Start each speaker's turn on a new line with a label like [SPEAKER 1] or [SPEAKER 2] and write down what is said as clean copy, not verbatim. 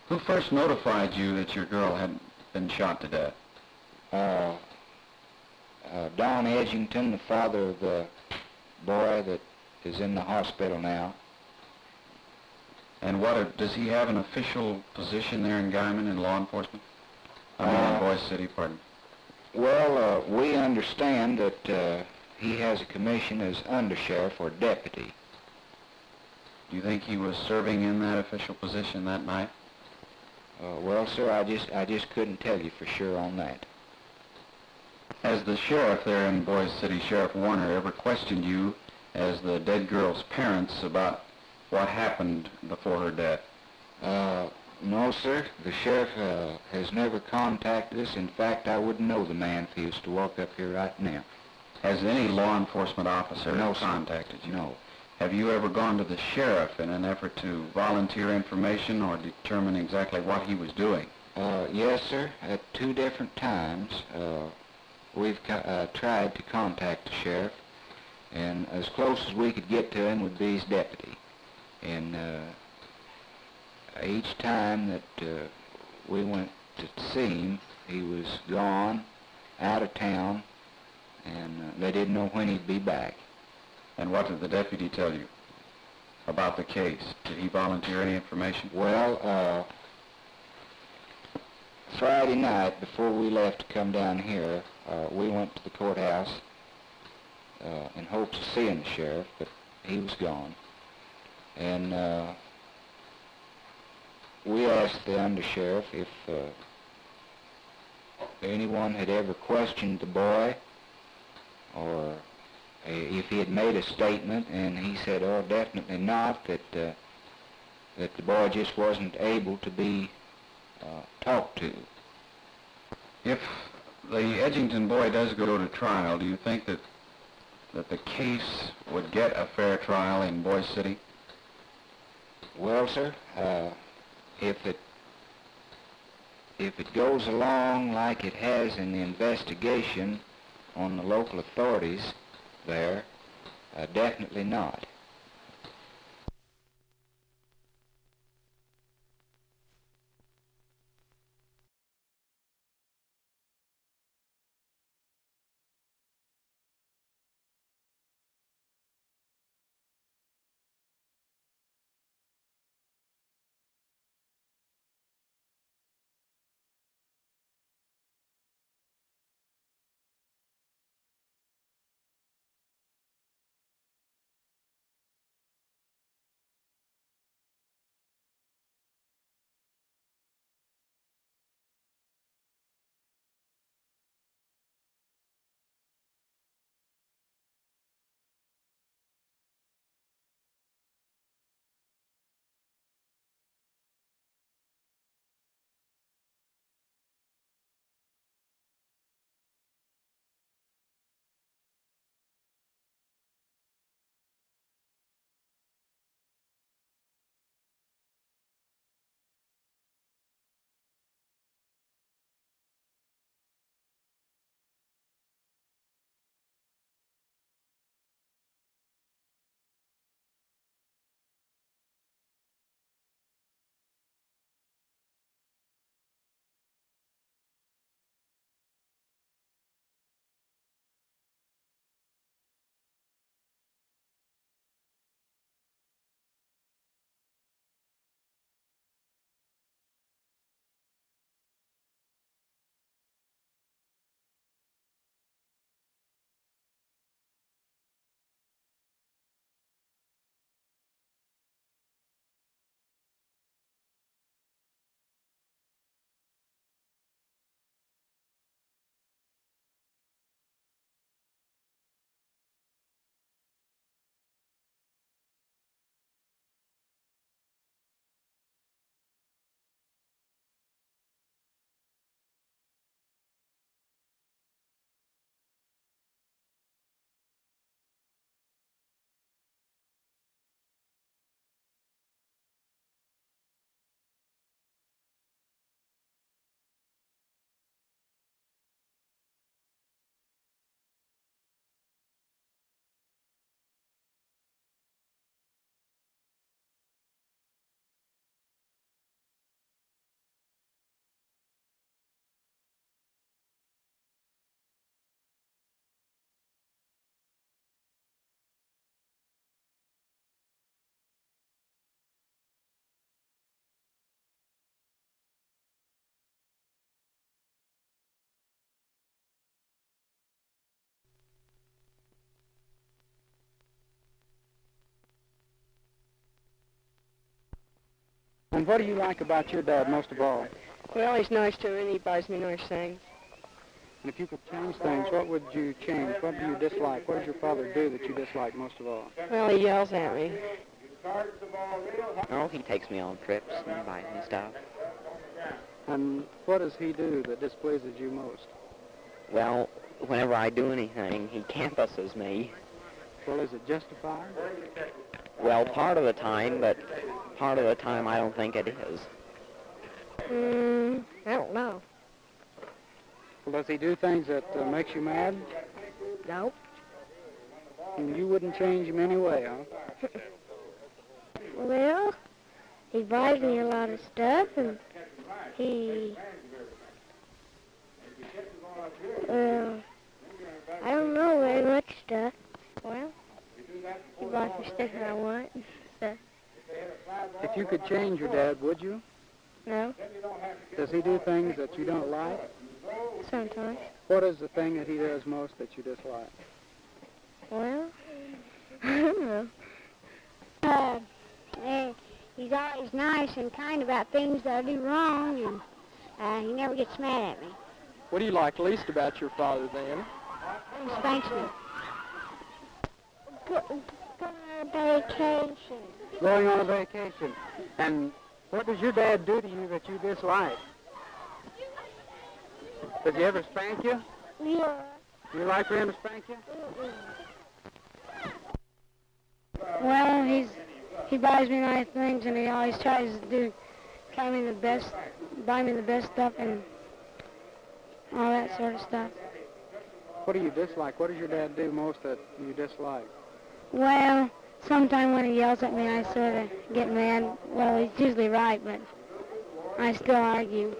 [SPEAKER 1] Who first notified you that your girl had been shot to death?
[SPEAKER 2] Don Edgington, the father of the boy that is in the hospital now.
[SPEAKER 1] And does he have an official position there in Guyman in law enforcement? I mean, in Boise City, pardon.
[SPEAKER 2] Well, we understand that he has a commission as undersheriff or deputy.
[SPEAKER 1] Do you think he was serving in that official position that night?
[SPEAKER 2] Well, sir, I just couldn't tell you for sure on that.
[SPEAKER 1] Has the sheriff there in Boise City, Sheriff Warner, ever questioned you as the dead girl's parents about what happened before her death?
[SPEAKER 2] No, sir. The sheriff has never contacted us. In fact, I wouldn't know the man if he was to walk up here right now.
[SPEAKER 1] Has any law enforcement officer contacted you?
[SPEAKER 2] No.
[SPEAKER 1] Have you ever gone to the sheriff in an effort to volunteer information or determine exactly what he was doing?
[SPEAKER 2] Yes, sir. At 2 different times, we've tried to contact the sheriff, and as close as we could get to him would be his deputy. And each time that we went to see him, he was gone, out of town, and they didn't know when he'd be back.
[SPEAKER 1] And what did the deputy tell you about the case? Did he volunteer any information?
[SPEAKER 2] Well, Friday night, before we left to come down here, we went to the courthouse in hopes of seeing the sheriff, but he was gone. And we asked the undersheriff if anyone had ever questioned the boy or if he had made a statement, and he said, oh, definitely not, that the boy just wasn't able to be talked to.
[SPEAKER 1] If the Edgington boy does go to trial, do you think that the case would get a fair trial in Boise City?
[SPEAKER 2] Well, sir, if it goes along like it has in the investigation on the local authorities there, definitely not.
[SPEAKER 3] And what do you like about your dad most of all?
[SPEAKER 4] Well, he's nice to me and he buys me nice things.
[SPEAKER 3] And if you could change things, what would you change? What do you dislike? What does your father do that you dislike most of all?
[SPEAKER 4] Well, he yells at me.
[SPEAKER 5] Oh, he takes me on trips and buys me stuff.
[SPEAKER 3] And what does he do that displeases you most?
[SPEAKER 5] Well, whenever I do anything, he campuses me.
[SPEAKER 3] Well, is it justified?
[SPEAKER 5] Well, part of the time, but part of the time I don't think it is.
[SPEAKER 4] I don't know.
[SPEAKER 3] Well, does he do things that makes you mad?
[SPEAKER 4] No.
[SPEAKER 3] And you wouldn't change him anyway, huh?
[SPEAKER 6] Well, he buys me a lot of stuff, and he, I don't know very much stuff. Well, he buys me stuff that I want. So,
[SPEAKER 3] If you could change your dad, would you?
[SPEAKER 6] no,
[SPEAKER 3] Does he do things that you don't like?
[SPEAKER 6] sometimes.
[SPEAKER 3] What is the thing that he does most that you dislike?
[SPEAKER 6] Well, I don't know. He's always nice and kind about things that I do wrong, and he never gets mad at me.
[SPEAKER 3] What do you like least about your father, then?
[SPEAKER 6] He spanks me. Going on a vacation.
[SPEAKER 3] Going on a vacation. And what does your dad do to you that you dislike? Does he ever spank you?
[SPEAKER 6] Yeah.
[SPEAKER 3] Do you like for him to spank you?
[SPEAKER 6] Well, he buys me nice things, and he always tries to buy me the best stuff and all that sort of stuff.
[SPEAKER 3] What do you dislike? What does your dad do most that you dislike?
[SPEAKER 6] Well, sometimes when he yells at me, I sort of get mad. Well, he's usually right, but I still argue.